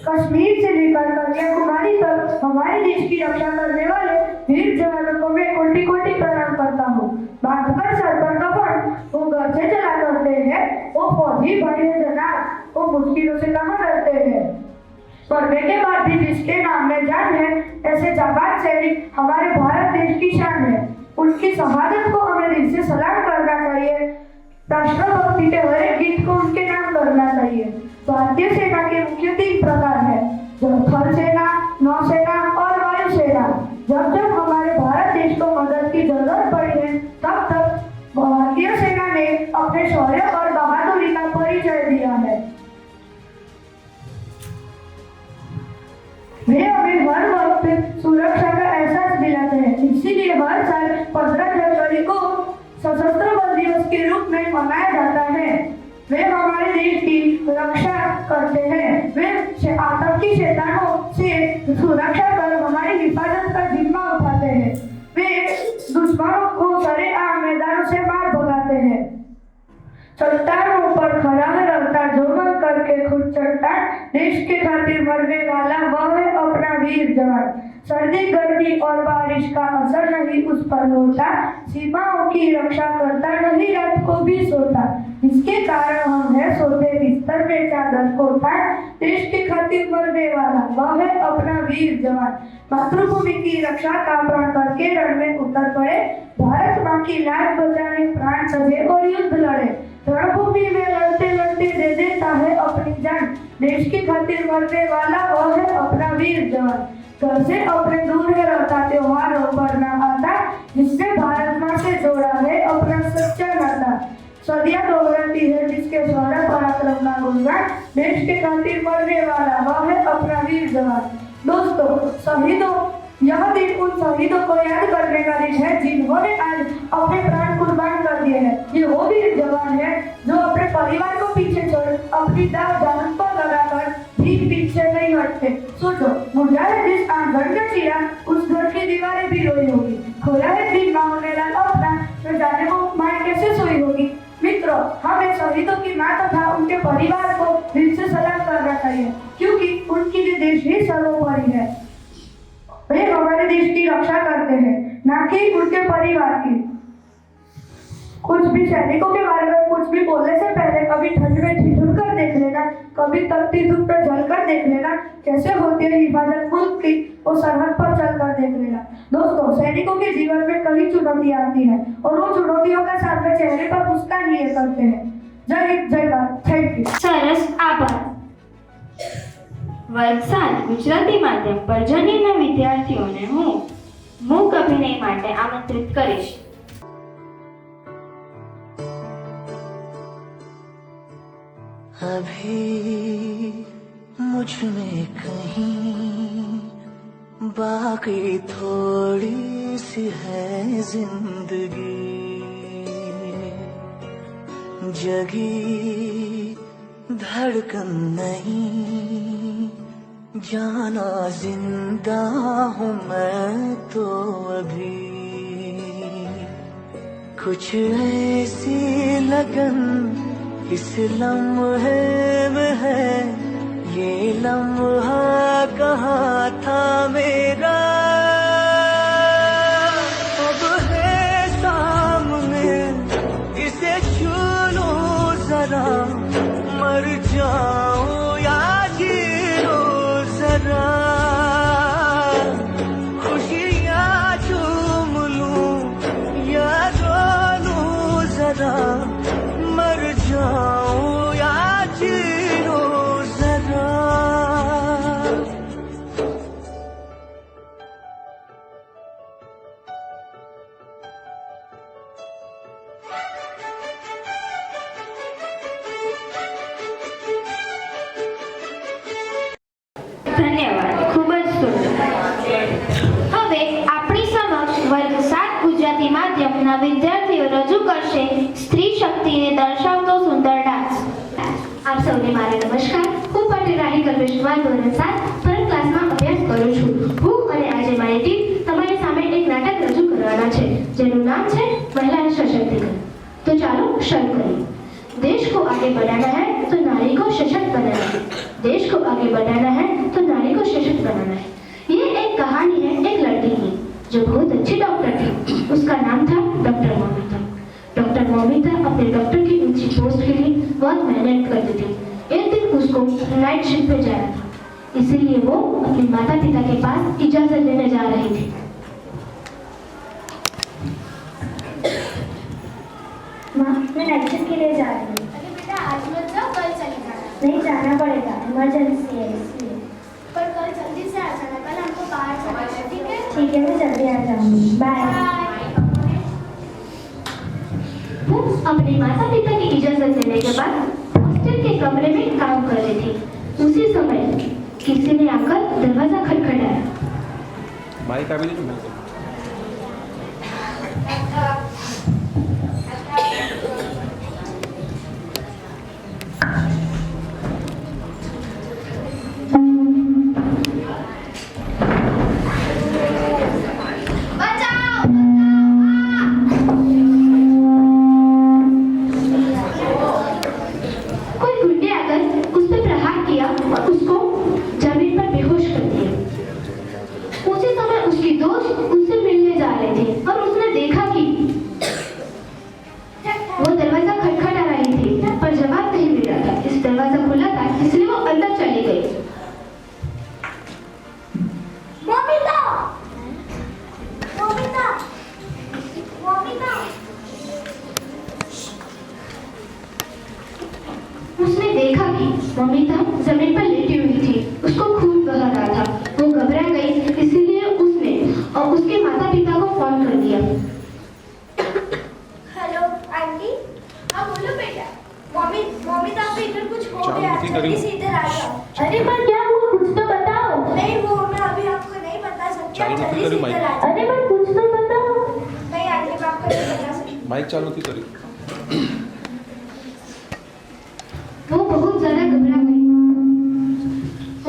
S6: कश्मीर से लेकर कन्याकुमारी तक हमारे देश की रक्षा करने वाले वीर जवानों को मैं कोटि कोटि प्रणाम करता हूँ। बांधकर सर पर कफन वो घर से चला करते हैं, वो फौजी भाई जनाब वो मुश्किलों से कहाँ डरते हैं। मरने के बाद भी जिसके नाम में जान है, ऐसे जाबाज सैनिक हमारे भारत देश की शान है। उनकी शहादत को हमें दिल से सलाम करना चाहिए। राष्ट्रभक्ति के हर एक गीत को उनके नाम करना चाहिए। भारतीय सेना के मुख्य 3 प्रकार है, थल सेना, नौसेना और वायुसेना। जब जब हमारे भारत देश को मदद की जरूरत पड़ी है, तब तक भारतीय सेना ने अपने शौर्य और बहादुरी का परिचय दिया है। वे हमें हर वक्त सुरक्षा का एहसास दिलाते हैं। इसीलिए हर साल 15 जनवरी को सशस्त्र बल दिवस के रूप में मनाया जाता है। वे हमारे देश की रक्षा करते हैं। वे आतंकी शैतानों से सुरक्षा कर हमारी हिफाजत का जिम्मा उठाते हैं। वे दुश्मनों को सरेआम मैदानों से मार भगाते हैं। चट्टानों पर खड़ा है रहता जो मन करके खुद चट्टान, देश के खातिर मरने वाला वह है अपना वीर जवान। सर्दी गर्मी और बारिश का असर नहीं उस पर होता, सीमाओं की रक्षा करता नहीं रात को भी सोता। इसके कारण हम है सोते बिस्तर में चादर को तान, देश के खातिर मरने वाला वह है अपना वीर जवान। मातृभूमि की रक्षा का प्रण करके रण में उतर पड़े, भारत माँ की लाज बचाने प्राण सजे और युद्ध लड़े। रणभूमि में लड़ते लड़ते दे देता है अपनी जान, देश के खातिर मरने वाला वह है अपना वीर जवान। घर से अपने दूर है रहता त्योहारों पर न आता, जिसने भारत माँ से जोड़ा है अपना सच्चा नाता। सदियां दोहराती है जिसके शौर्य पराक्रम का गुणगान, देश के खातिर मरने वाला वह है अपना वीर जवान। दोस्तों, शहीदों, यह दिन उन शहीदों को याद करने का दिन है जिन्होंने आज अपने प्राण कुर्बान कर दिए हैं। ये वो वीर जवान है जो अपने परिवार को पीछे छोड़ अपनी दाव जान पर लगाकर भी पीछे नहीं हटते। सोचो, मुरझाए जिस आंगन का चिरा उस घर की दीवारें भी रोई होगी। खोया है दिन माँ ने लाल अपना, तो जाने वो माँ कैसे सोई होगी। मित्रों, हमें शहीदों की माँ तथा उनके परिवार को दिल से सलाम करना चाहिए, क्योंकि उनके लिए देश ही सर्वोपरि है। वे हमारे देश की रक्षा करते हैं, न कि उनके परिवार की। कुछ भी सैनिकों के बारे में कुछ भी बोलने से पहले कभी ठंड में ठिठुर कर देख लेना, कभी तपती धूप पर जल कर देख लेना, कैसे होती है हिफाजत मुल्क की, वो सरहद पर चल कर देख लेना। दोस्तों, सैनिकों के जीवन में कई चुनौतियां आती है और वो चुनौतियों का सामने चेहरे पर मुस्कान लिए करते हैं। जय हिंद, जय भारत। Thank you.
S1: સરસ આભાર. વલસાડ ગુજરાતી માધ્યમ પર જનીના વિદ્યાર્થીઓને હું મૂક અભિનય માટે આમંત્રિત કરીશ.
S16: अभी मुझ में कहीं बाकी थोड़ी सी है जिंदगी, जगी धड़कन नहीं, जाना जिंदा हूँ मैं तो अभी। कुछ ऐसी लगन इस लम्हे में है, ये लम्हा कहाँ था मेरा, अब है सामने इसे छू लूं जरा, मर जाऊं या जी लूं जरा, खुशियाँ चूम लूं या रो लूं जरा, मर जाऊं या जी लूं जरा।
S1: ધન્યવાદ, ખૂબ જ સુંદર. હવે આપણી સમક્ષ વર્ગ 7 ગુજરાતી માધ્યમના વિદ્યાર્થીઓ રજૂ કરશે સ્ત્રી શક્તિને દર્શાવતો સુંદર ડાન્સ.
S17: આપ સૌને મારા નમસ્કાર. હું પટેલ રાહી કલ્પેશમાં ધોરણ 7 પર ક્લાસમાં અભ્યાસ કરું છું. હું અને આજે મારી ટીમ તમારી સામે એક નાટક રજૂ કરવાના છે જેનું નામ છે મહિલા સશક્તિકરણ. તો ચાલો શરૂ કરીએ. देश को आगे बढ़ाना है तो नारी को सशक्त बनाना है, देश को आगे बढ़ाना है तो नारी को सशक्त बनाना है. ये एक कहानी है एक लड़की की जो बहुत अच्छी डॉक्टर थी. उसका नाम था डॉक्टर मोमिता. डॉक्टर मोमिता अपने डॉक्टर की ऊंची पोस्ट के लिए बहुत मेहनत करती थी. एक दिन उसको नाइट शिफ्ट पे जाना था, इसीलिए वो अपने माता पिता के पास इजाजत लेने जा रही थी.
S15: माँ, मैं नाइट शिफ्ट के लिए जा रही हूँ.
S9: अरे बेटा आज मत जाओ, कल चले जाना.
S15: नहीं जाना पड़ेगा, इमरजेंसी है इसलिए.
S9: पर कल जल्दी से आ जाना, कल हमको बाहर जाना है, ठीक है?
S15: ठीक है, मैं जल्दी आ जाऊंगी. बाय.
S17: वो अपने माता पिता की इजाजत लेने के बाद हॉस्टल के कमरे में काम कर रही थी. उसी समय किसी ने आकर दरवाजा खटखटाया.
S13: माइक अभी नहीं.
S17: कोई गुंडे आकर उस पर प्रहार किया और उसको जमीन पर बेहोश कर दिया. उसी समय उसकी दोस्त उससे मिलने जा रही थी और उसने देखा कि वो दरवाजा खटखटा रही थी पर जवाब नहीं मिल रहा था. इस दरवाजा खुला था इसलिए वो अंदर चली गई.
S9: मोमिता, मोमिता, मोमिता.
S17: उसने देखा कि मोमिता जमीन पर लेटी हुई थी, उसको खून बह रहा था. वो घबरा गई, इसीलिए उसने और उसके माता पिता को फोन कर दिया.
S9: Hello aunty. हाँ बोलो बेटा. मोमिता को इधर कुछ हो
S13: चालू
S9: गया,
S13: नहीं
S9: जल्दी
S13: करी.
S9: से इधर आ जाओ.
S17: अरे पर क्या हुआ, कुछ तो बताओ.
S9: नहीं वो मैं अभी आपको नहीं बता सकती,
S13: चालू
S9: आप
S13: नहीं
S9: जल्दी से
S13: करी
S9: इधर
S13: माइक.
S9: आ जाओ.
S17: अरे पर कुछ तो बताओ.
S9: नहीं आंटी मैं आपको नहीं बता सकती.
S13: माइक चालू थी करी.
S17: वो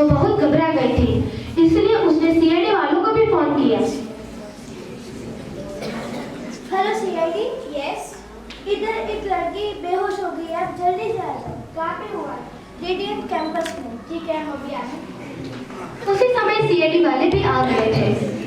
S17: बहुत घबरा गई थी, इसलिए उसने सीआईडी वालों को भी फोन किया.
S9: Hello CID. यस. इधर एक लड़की बेहोश हो गई है, आप जल्दी से आ जाओ. कहाँ पे हुआ? रेडियंट कैंपस में. ठीक है हम अभी आए.
S17: उसी समय सीआईडी वाले भी आ गए थे.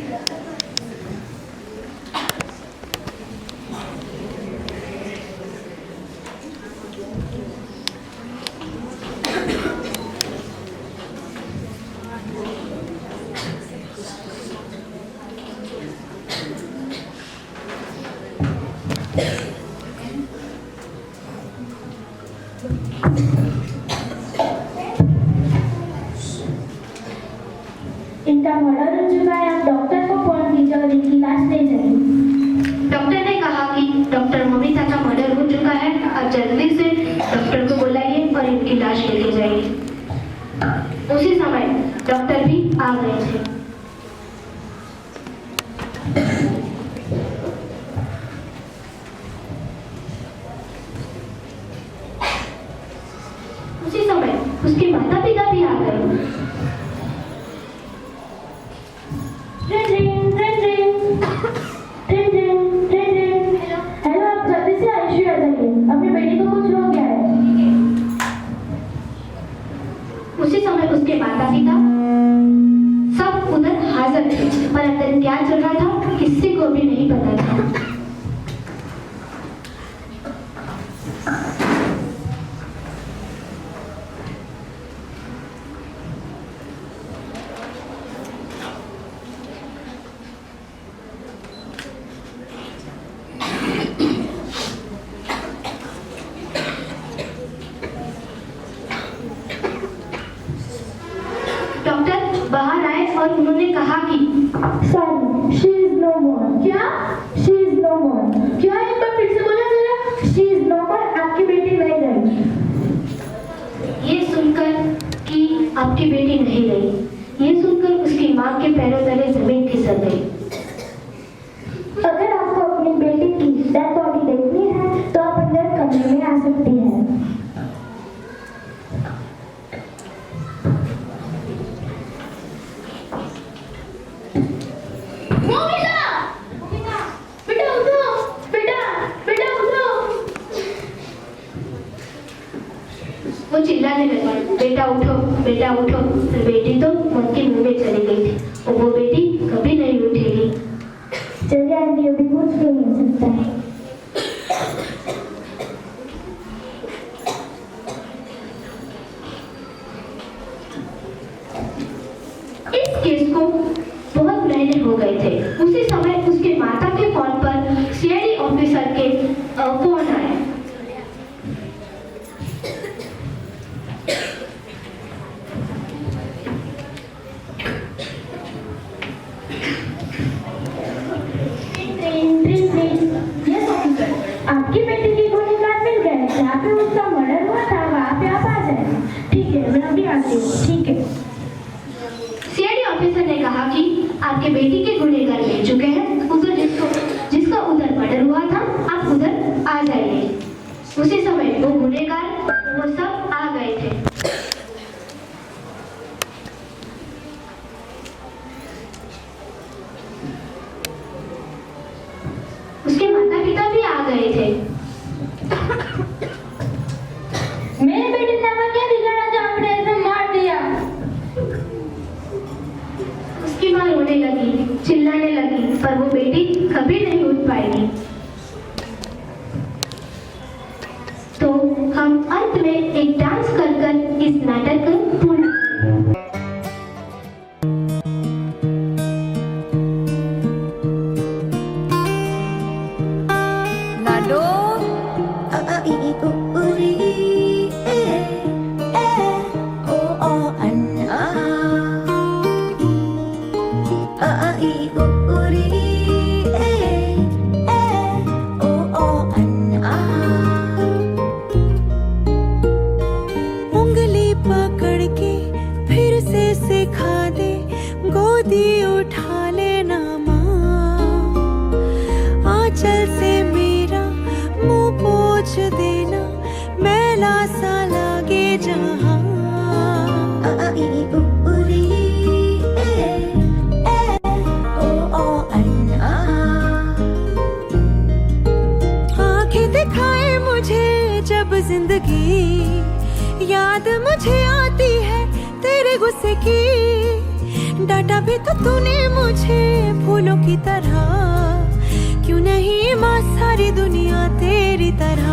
S15: इनका मर्डर हो चुका है, आप डॉक्टर को फोन कीजिए और इनकी लाश ले जाइए.
S17: डॉक्टर ने कहा कि डॉक्टर मोमिता का मर्डर हो चुका है, आप जल्दी से डॉक्टर को बुलाइए और इनकी लाश लेके जाइए. उसी समय डॉक्टर भी आ गए थे. उसके माता पिता भी आ गए।
S6: हेलो, आप जल्दी से आईसीयू आ जाइए, अपनी बेटी को कुछ हो गया है।
S17: उसी समय उसके माता पिता सब उधर हाजिर थे, पर अंदर क्या चल रहा था किसी को भी नहीं पता था। डॉक्टर बाहर आए और उन्होंने कहा कि
S6: सॉरी, शी इज नो मोर। क्या? शी इज नो मोर। क्या? एक बार फिर से बोला जरा। शी इज नो मोर, आपकी बेटी नहीं रही।
S17: ये सुनकर कि आपकी बेटी नहीं रही, ये सुनकर उसकी माँ के पैरों तले जमीन खिसक गई।
S6: अगर आपको अपनी बेटी की डेड बॉडी देखनी है तो आप अंदर कमरे में आ सकती हैं।
S17: वो चिल्लाने लगी, बेटा उठो, बेटा उठो। पर बेटी तो मौत के मुंह में चली गई थी और वो बेटी कभी नहीं उठेगी।
S6: चलिए आंटी, अभी कुछ भी नहीं हो सकता है।
S17: इस केस को बहुत महीने हो गए थे। उसी समय उसके माता के फोन पर सीआईडी ऑफिसर के फोन आया।
S6: यस ऑफिसर, आपकी बेटी की गोली काट मिल गए, जहाँ पे उसका मर्डर हुआ था वहाँ पे आप आ जाए। ठीक है, मैं अभी आती हूँ। ठीक है।
S17: सीआईडी ऑफिसर ने कहा कि आपके बेटी के गुनहगार मिल चुके हैं, उधर जिसका उधर मर्डर हुआ था, आप उधर आ जाइए। उसी समय वो गुनहगार वो सब आ गए थे। उसके माता पिता भी आ गए थे।
S6: मेरे बेटे ने हमें क्या बिगाड़ा जो आपने ऐसे मार दिया?
S17: उसकी माँ रोने लगी, चिल्लाने लगी, पर वो बेटी कभी नहीं उठ पाएगी। तो हम अंत में एक डांस कर इस नाटक को पूर्ण
S4: लाडो
S18: उंगली पकड़ के फिर से सिखा दे, गोदी उठा लेना माँ, आंचल से मेरा मुंह पोंछ देना, मैला सा लागे जहाँ। आंखें दिखाए मुझे जब जिंदगी, याद मुझे आती है तेरे गुस्से की। डांटा भी तो तूने मुझे फूलों की तरह, क्यों नहीं माँ सारी दुनिया तेरी तरह।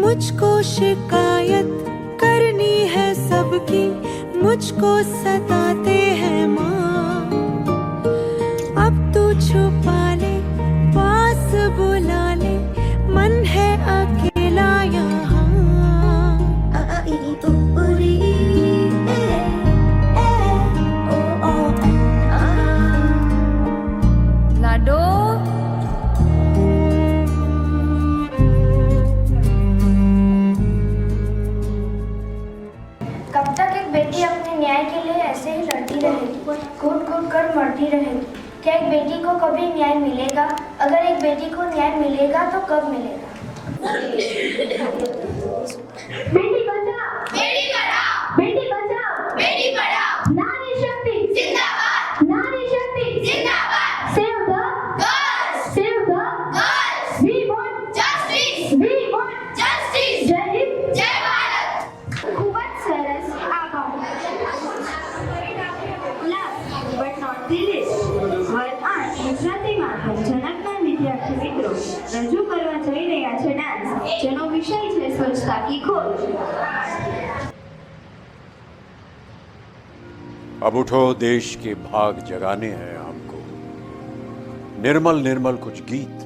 S18: मुझको शिकायत करनी है सबकी, मुझको सताते हैं माँ। अब तू छुपा ले, पास बुला ले, मन है अकेला यहाँ।
S4: लाडो
S9: कब तक एक बेटी अपने न्याय के लिए ऐसे ही लड़ती रहेगी, कूद कूद कर मरती रहेगी? क्या एक बेटी को कभी न्याय मिलेगा? अगर एक बेटी को न्याय मिलेगा तो कब मिलेगा?
S17: बेटी बचाओ,
S5: बेटी पढ़ाओ,
S17: बेटी बचाओ,
S5: बेटी पढ़ाओ,
S17: नारी शक्ति
S5: जिंदाबाद,
S17: नारी शक्ति
S5: जिंदाबाद,
S17: save the
S5: girls,
S17: save the
S5: girls,
S17: we want
S5: justice,
S17: we want
S5: justice,
S17: जय हिंद
S5: जय भारत.
S1: ખૂબ જ સરસ આભાર. Last but not the least, વર્ગ 8 ગુજરાતી માધ્યમ જનકના વિદ્યાર્થી મિત્રો રજૂ કરવા જઈ રહ્યા છે ડાન્સ, જેનો વિષય છે સ્વચ્છતા की खोज.
S19: अब उठो, देश के भाग जगाने हैं हमको, निर्मल निर्मल कुछ गीत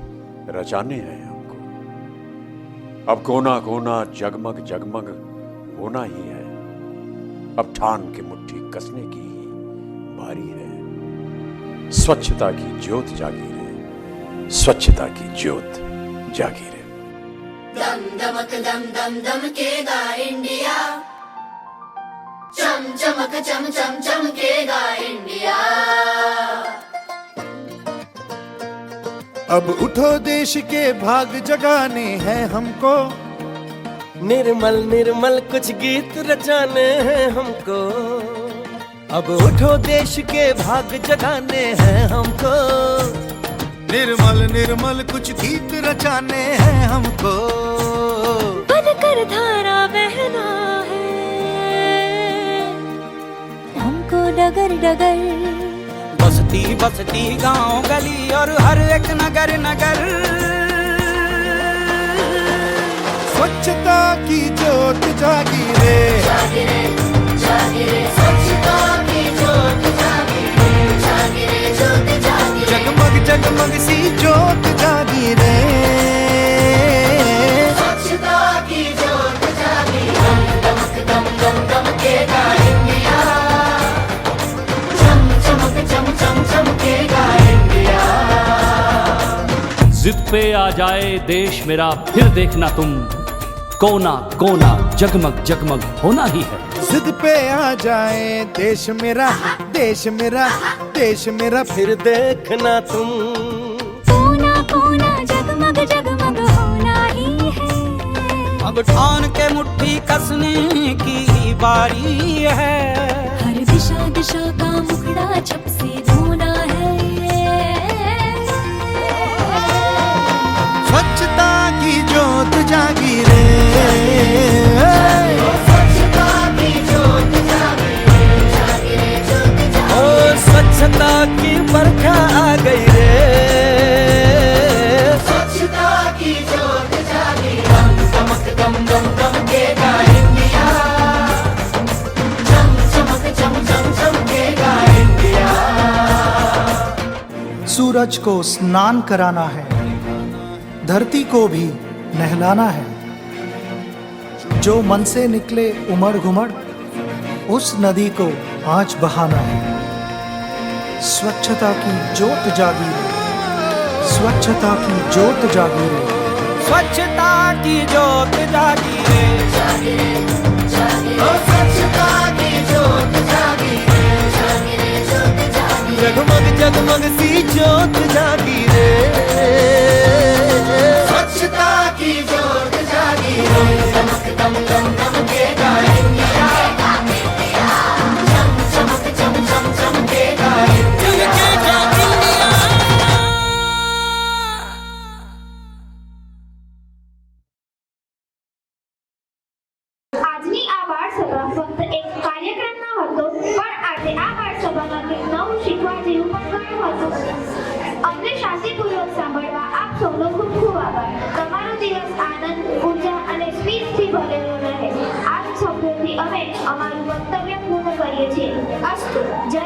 S19: रचाने हैं हमको. अब कोना कोना जगमग जगमग होना ही है, अब ठान के मुट्ठी कसने की ही बारी है. स्वच्छता की ज्योत जागी रे, स्वच्छता की ज्योत जागी रे.
S4: दम दमक दम दम दमकेगा इंडिया, चम चमक चम चम चमकेगा इंडिया.
S14: अब उठो, देश के भाग जगाने हैं हमको,
S16: निर्मल निर्मल कुछ गीत रचाने हैं हमको. अब उठो, देश के भाग जगाने हैं हमको,
S14: निर्मल निर्मल कुछ गीत रचाने हैं हमको.
S18: बनकर धारा बहना है हमको डगर डगर,
S12: बसती बसती गांव गली और हर एक नगर नगर,
S14: स्वच्छता की ज्योत जागी रे,
S4: जागी रे, जागी रे, स्वच्छता की ज्योत जागी रे, जागी रे, ज्योत जागी रे.
S14: जगमग जगमग सी ज्योत जागी रे,
S4: स्वच्छता की ज्योत जागी रे. दम दमक दम दम दमकेगा इंडिया, चम चमक चम चम चमकेगा इंडिया.
S20: जिद पे आ जाए देश मेरा फिर देखना तुम, कोना कोना जगमग जगमग होना ही है.
S14: जिद पे आ जाए देश मेरा, देश मेरा, देश मेरा
S16: फिर देखना तुम,
S18: कोना कोना जगमग जगमग होना ही है.
S12: अब ठान के मुट्ठी कसने की बारी है,
S18: हर दिशा दिशा का मुखड़ा छप से धोना है.
S14: स्वच्छता की ज्योत जागी रे,
S4: स्वच्छता की ज्योत जागी रे, जागी रे, ज्योत जागी
S16: ओ
S4: रे.
S16: स्वच्छता की बरखा आ गई रे,
S4: स्वच्छता की ज्योत जागी रे. दम दमक दम दम दमकेगा इंडिया, चम चमक चम चम चमकेगा इंडिया.
S21: सूरज को स्नान कराना है, धरती को भी नहलाना है. जो मन से निकले उमड़ घुमड़, उस नदी को आज बहाना है. स्वच्छता की ज्योत जागी रे, स्वच्छता की ज्योत जागी रे,
S12: स्वच्छता की ज्योत जागी रे,
S4: जागी रे, जागी रे, स्वच्छता की ज्योत जागी रे, जागी रे, ज्योत जागी रे.
S16: जगमग जगमग सी ज्योत जागी रे,
S4: स्वच्छता की ज्योत जागी रे. दमक दम दम दमकेगा इंडिया, चम चमक चम चम चमकेगा इंडिया.
S1: આજની આ બાળ સભા ફક્ત એક કાર્યક્રમ ન હતો, પણ આજે આ બાળ સભામાં કંઈક નવું શીખવા જેવું પણ ઘણું હતું. અમને શાંતિપૂર્વક સાંભળવા આપ સૌનો ખૂબ ખૂબ આભાર. તમારો દિવસ આનંદ, ઉર્જા અને સ્મિતથી ભરેલો રહે. આ શબ્દોથી અમે અમારું વક્તવ્ય પૂર્ણ કરીએ છીએ. અસ્તુ. જય